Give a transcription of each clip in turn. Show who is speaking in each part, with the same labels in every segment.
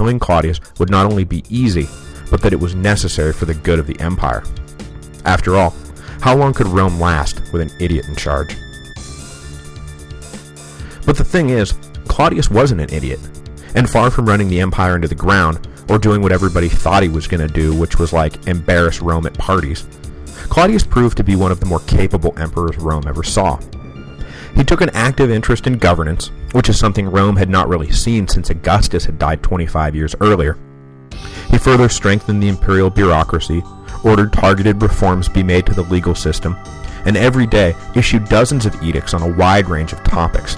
Speaker 1: killing Claudius would not only be easy, but that it was necessary for the good of the empire. After all, how long could Rome last with an idiot in charge? But the thing is, Claudius wasn't an idiot, and far from running the empire into the ground, or doing what everybody thought he was going to do, which was like embarrass Rome at parties, Claudius proved to be one of the more capable emperors Rome ever saw. He took an active interest in governance, which is something Rome had not really seen since Augustus had died 25 years earlier. He further strengthened the imperial bureaucracy, ordered targeted reforms be made to the legal system, and every day issued dozens of edicts on a wide range of topics.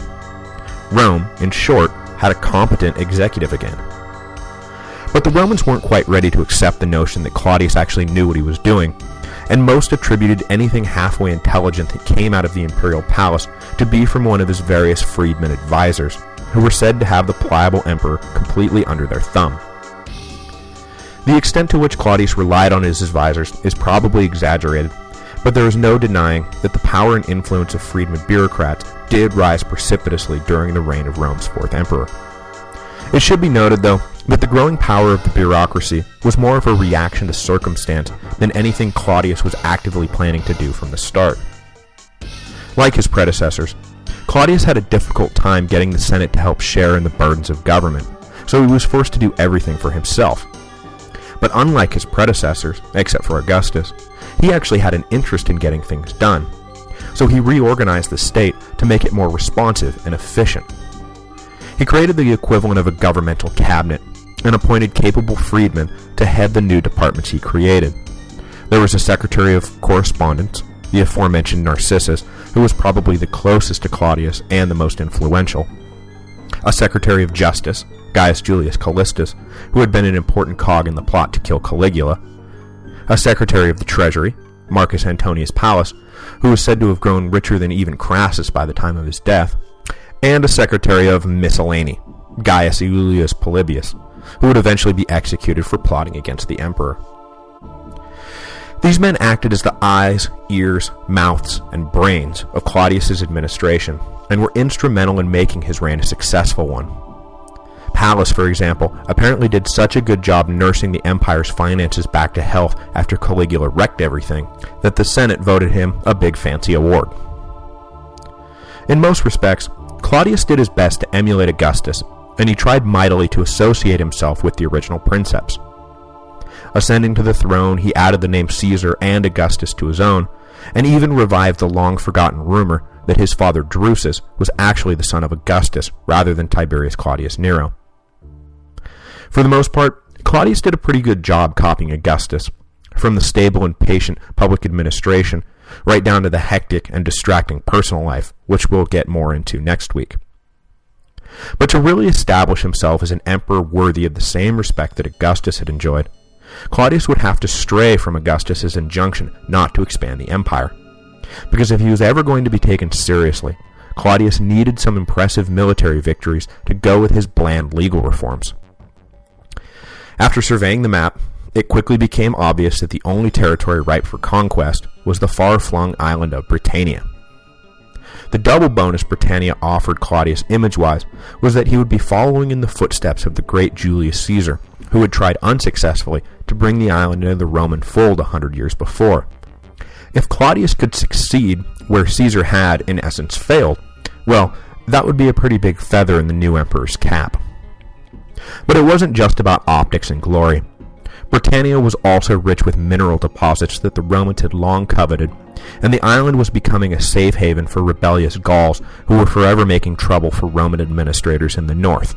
Speaker 1: Rome, in short, had a competent executive again. But the Romans weren't quite ready to accept the notion that Claudius actually knew what he was doing, and most attributed anything halfway intelligent that came out of the imperial palace to be from one of his various freedmen advisors, who were said to have the pliable emperor completely under their thumb. The extent to which Claudius relied on his advisors is probably exaggerated, but there is no denying that the power and influence of freedmen bureaucrats did rise precipitously during the reign of Rome's fourth emperor. It should be noted, though, that the growing power of the bureaucracy was more of a reaction to circumstance than anything Claudius was actively planning to do from the start. Like his predecessors, Claudius had a difficult time getting the Senate to help share in the burdens of government, so he was forced to do everything for himself. But unlike his predecessors, except for Augustus, he actually had an interest in getting things done, so he reorganized the state to make it more responsive and efficient. He created the equivalent of a governmental cabinet and appointed capable freedmen to head the new departments he created. There was a secretary of correspondence, the aforementioned Narcissus, who was probably the closest to Claudius and the most influential. A secretary of justice, Gaius Julius Callistus, who had been an important cog in the plot to kill Caligula. A secretary of the treasury, Marcus Antonius Pallas, who was said to have grown richer than even Crassus by the time of his death. And a secretary of miscellany, Gaius Iulius Polybius, who would eventually be executed for plotting against the emperor. These men acted as the eyes, ears, mouths, and brains of Claudius's administration, and were instrumental in making his reign a successful one. Pallas, for example, apparently did such a good job nursing the empire's finances back to health after Caligula wrecked everything, that the Senate voted him a big fancy award. In most respects, Claudius did his best to emulate Augustus, and he tried mightily to associate himself with the original princeps. Ascending to the throne, he added the name Caesar and Augustus to his own, and even revived the long-forgotten rumor that his father Drusus was actually the son of Augustus rather than Tiberius Claudius Nero. For the most part, Claudius did a pretty good job copying Augustus, from the stable and patient public administration right down to the hectic and distracting personal life, which we'll get more into next week. But to really establish himself as an emperor worthy of the same respect that Augustus had enjoyed, Claudius would have to stray from Augustus's injunction not to expand the empire. Because if he was ever going to be taken seriously, Claudius needed some impressive military victories to go with his bland legal reforms. After surveying the map, it quickly became obvious that the only territory ripe for conquest was the far-flung island of Britannia. The double bonus Britannia offered Claudius image-wise was that he would be following in the footsteps of the great Julius Caesar, who had tried unsuccessfully to bring the island into the Roman fold 100 years before. If Claudius could succeed where Caesar had, in essence, failed, well, that would be a pretty big feather in the new emperor's cap. But it wasn't just about optics and glory. Britannia was also rich with mineral deposits that the Romans had long coveted, and the island was becoming a safe haven for rebellious Gauls who were forever making trouble for Roman administrators in the north.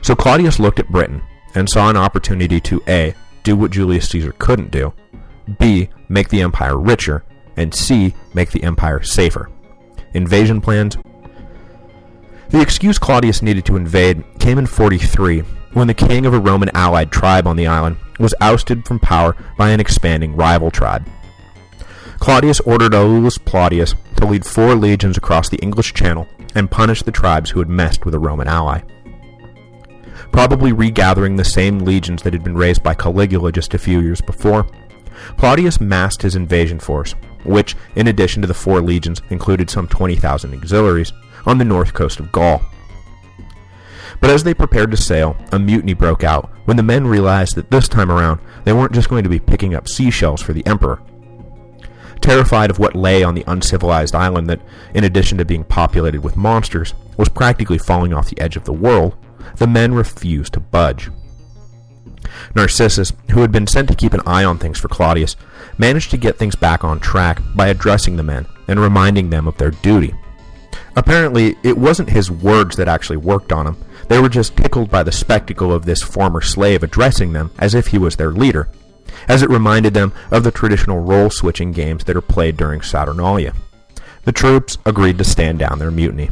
Speaker 1: So Claudius looked at Britain and saw an opportunity to A. do what Julius Caesar couldn't do, B. make the empire richer, and C. make the empire safer. Invasion plans. The excuse Claudius needed to invade came in 43, when the king of a Roman allied tribe on the island was ousted from power by an expanding rival tribe. Claudius ordered Aulus Plautius to lead 4 legions across the English Channel and punish the tribes who had messed with a Roman ally. Probably regathering the same legions that had been raised by Caligula just a few years before, Plautius massed his invasion force, which, in addition to the 4 legions, included some 20,000 auxiliaries, on the north coast of Gaul. But as they prepared to sail, a mutiny broke out when the men realized that this time around they weren't just going to be picking up seashells for the emperor. Terrified of what lay on the uncivilized island that, in addition to being populated with monsters, was practically falling off the edge of the world, the men refused to budge. Narcissus, who had been sent to keep an eye on things for Claudius, managed to get things back on track by addressing the men and reminding them of their duty. Apparently, it wasn't his words that actually worked on him. They were just tickled by the spectacle of this former slave addressing them as if he was their leader, as it reminded them of the traditional role-switching games that are played during Saturnalia. The troops agreed to stand down their mutiny.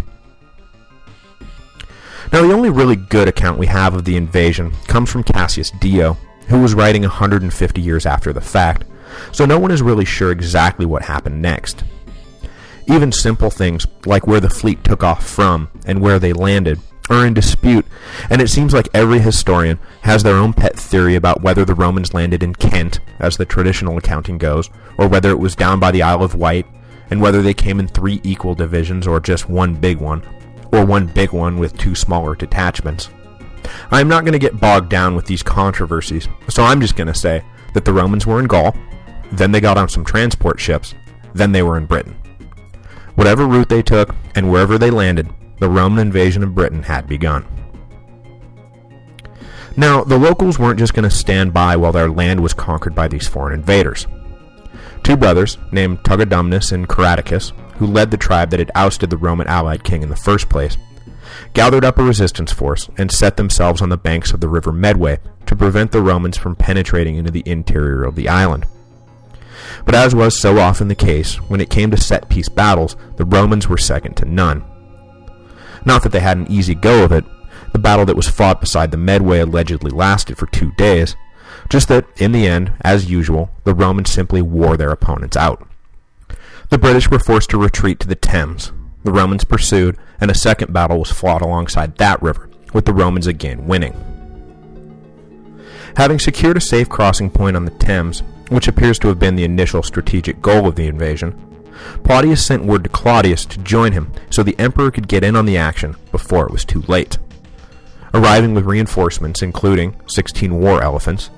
Speaker 1: Now, the only really good account we have of the invasion comes from Cassius Dio, who was writing 150 years after the fact, so no one is really sure exactly what happened next. Even simple things like where the fleet took off from and where they landed are in dispute, and it seems like every historian has their own pet theory about whether the Romans landed in Kent, as the traditional accounting goes, or whether it was down by the Isle of Wight, and whether they came in 3 equal divisions or just one big one, or one big one with 2 smaller detachments. I'm not going to get bogged down with these controversies, so I'm just going to say that the Romans were in Gaul, then they got on some transport ships, then they were in Britain. Whatever route they took, and wherever they landed, the Roman invasion of Britain had begun. Now, the locals weren't just going to stand by while their land was conquered by these foreign invaders. 2 brothers, named Togodumnus and Caradicus, who led the tribe that had ousted the Roman allied king in the first place, gathered up a resistance force and set themselves on the banks of the river Medway to prevent the Romans from penetrating into the interior of the island. But as was so often the case, when it came to set-piece battles, the Romans were second to none. Not that they had an easy go of it. The battle that was fought beside the Medway allegedly lasted for 2 days, just that, in the end, as usual, the Romans simply wore their opponents out. The British were forced to retreat to the Thames. The Romans pursued, and a second battle was fought alongside that river, with the Romans again winning. Having secured a safe crossing point on the Thames, which appears to have been the initial strategic goal of the invasion, Plautius sent word to Claudius to join him so the emperor could get in on the action before it was too late. Arriving with reinforcements, including 16 war elephants,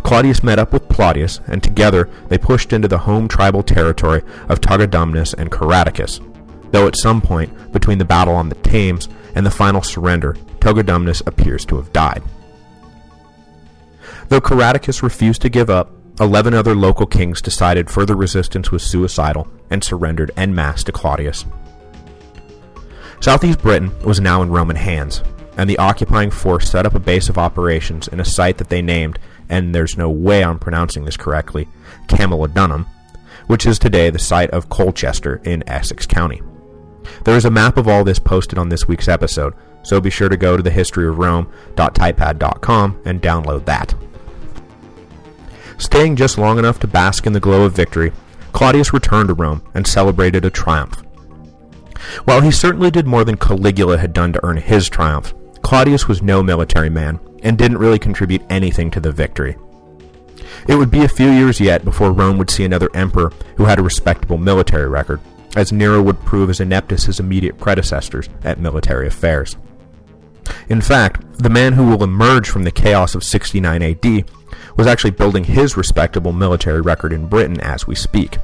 Speaker 1: Claudius met up with Plautius, and together they pushed into the home tribal territory of Togodumnus and Caradicus, though at some point between the battle on the Thames and the final surrender, Togodumnus appears to have died. Though Caradicus refused to give up, 11 other local kings decided further resistance was suicidal and surrendered en masse to Claudius. Southeast Britain was now in Roman hands, and the occupying force set up a base of operations in a site that they named, and there's no way I'm pronouncing this correctly, Camulodunum, which is today the site of Colchester in Essex County. There is a map of all this posted on this week's episode, so be sure to go to thehistoryofrome.typepad.com and download that. Staying just long enough to bask in the glow of victory, Claudius returned to Rome and celebrated a triumph. While he certainly did more than Caligula had done to earn his triumph, Claudius was no military man and didn't really contribute anything to the victory. It would be a few years yet before Rome would see another emperor who had a respectable military record, as Nero would prove as inept as his immediate predecessors at military affairs. In fact, the man who will emerge from the chaos of 69 AD was actually building his respectable military record in Britain as we speak.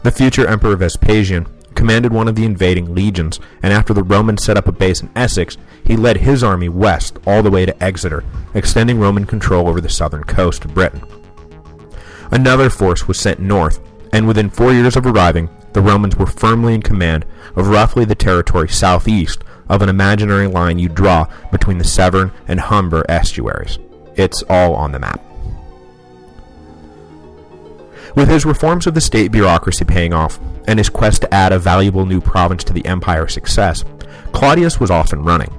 Speaker 1: The future Emperor Vespasian commanded one of the invading legions, and after the Romans set up a base in Essex, he led his army west all the way to Exeter, extending Roman control over the southern coast of Britain. Another force was sent north, and within 4 years of arriving, the Romans were firmly in command of roughly the territory southeast of an imaginary line you draw between the Severn and Humber estuaries. It's all on the map. With his reforms of the state bureaucracy paying off, and his quest to add a valuable new province to the empire's success, Claudius was off and running.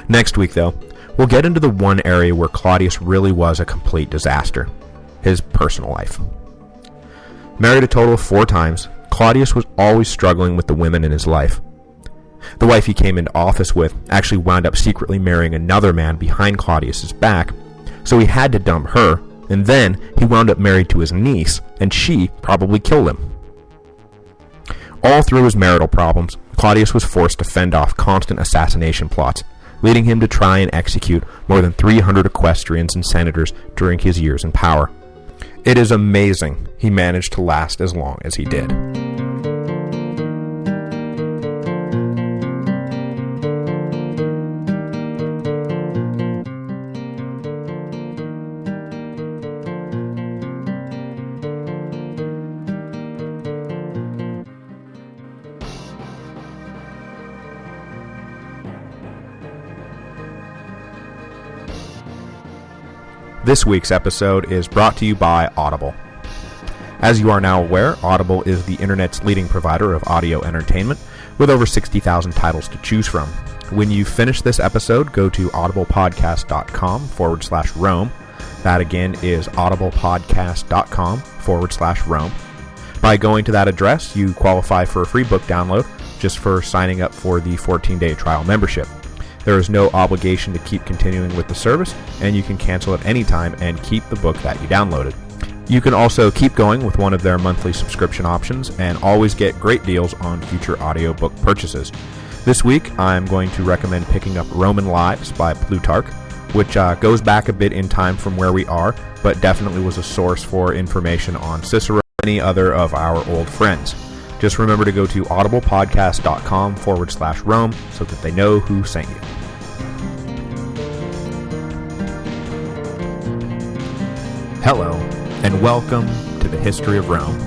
Speaker 1: Next week, though, we'll get into the one area where Claudius really was a complete disaster: his personal life. Married a total of 4 times, Claudius was always struggling with the women in his life. The wife he came into office with actually wound up secretly marrying another man behind Claudius's back, so he had to dump her, and then he wound up married to his niece, and she probably killed him. All through his marital problems, Claudius was forced to fend off constant assassination plots, leading him to try and execute more than 300 equestrians and senators during his years in power. It is amazing he managed to last as long as he did. This week's episode is brought to you by Audible. As you are now aware, Audible is the internet's leading provider of audio entertainment with over 60,000 titles to choose from. When you finish this episode, go to audiblepodcast.com/Rome. That again is audiblepodcast.com/Rome. By going to that address, you qualify for a free book download just for signing up for the 14-day trial membership. There is no obligation to keep continuing with the service, and you can cancel at any time and keep the book that you downloaded. You can also keep going with one of their monthly subscription options and always get great deals on future audiobook purchases. This week, I'm going to recommend picking up Roman Lives by Plutarch, which goes back a bit in time from where we are, but definitely was a source for information on Cicero and many other of our old friends. Just remember to go to audiblepodcast.com/Rome so that they know who sent you. Hello, and welcome to the History of Rome.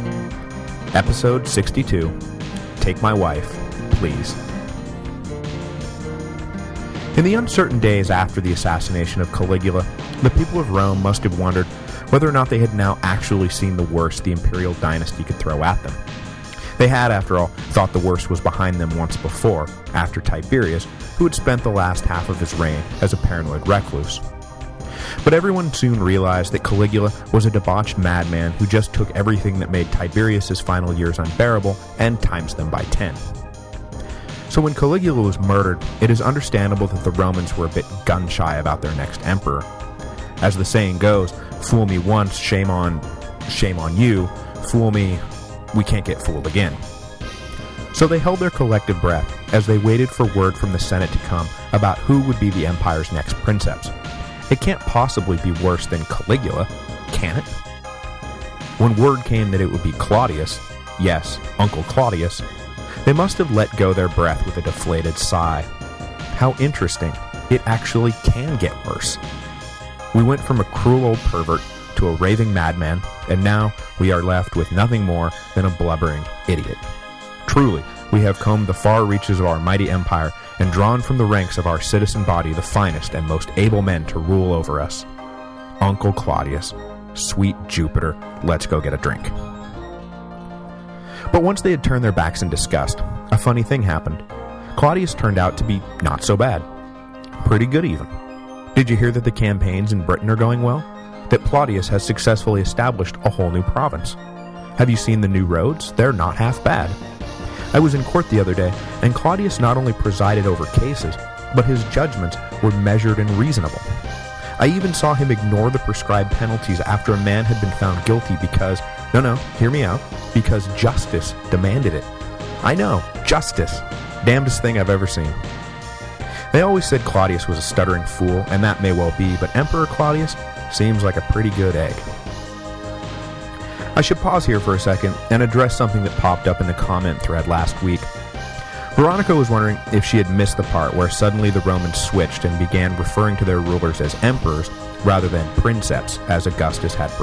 Speaker 1: Episode 62, Take My Wife, Please. In the uncertain days after the assassination of Caligula, the people of Rome must have wondered whether or not they had now actually seen the worst the imperial dynasty could throw at them. They had, after all, thought the worst was behind them once before, after Tiberius, who had spent the last half of his reign as a paranoid recluse. But everyone soon realized that Caligula was a debauched madman who just took everything that made Tiberius's final years unbearable and times them by 10. So when Caligula was murdered, it is understandable that the Romans were a bit gun-shy about their next emperor. As the saying goes, fool me once, shame on you, fool me, we can't get fooled again. So they held their collective breath as they waited for word from the Senate to come about who would be the empire's next princeps. It can't possibly be worse than Caligula, can it? When word came that it would be Claudius, yes, Uncle Claudius, they must have let go their breath with a deflated sigh. How interesting, it actually can get worse. We went from a cruel old pervert to a raving madman, and now we are left with nothing more than a blubbering idiot. Truly, we have combed the far reaches of our mighty empire and drawn from the ranks of our citizen body the finest and most able men to rule over us. Uncle Claudius, sweet Jupiter, let's go get a drink. But once they had turned their backs in disgust, a funny thing happened. Claudius turned out to be not so bad. Pretty good even. Did you hear that the campaigns in Britain are going well? That Claudius has successfully established a whole new province. Have you seen the new roads? They're not half bad. I was in court the other day, and Claudius not only presided over cases, but his judgments were measured and reasonable. I even saw him ignore the prescribed penalties after a man had been found guilty because, hear me out, because justice demanded it. I know, justice. Damnedest thing I've ever seen. They always said Claudius was a stuttering fool, and that may well be, but Emperor Claudius seems like a pretty good egg. I should pause here for a second and address something that popped up in the comment thread last week. Veronica was wondering if she had missed the part where suddenly the Romans switched and began referring to their rulers as emperors rather than princeps, as Augustus had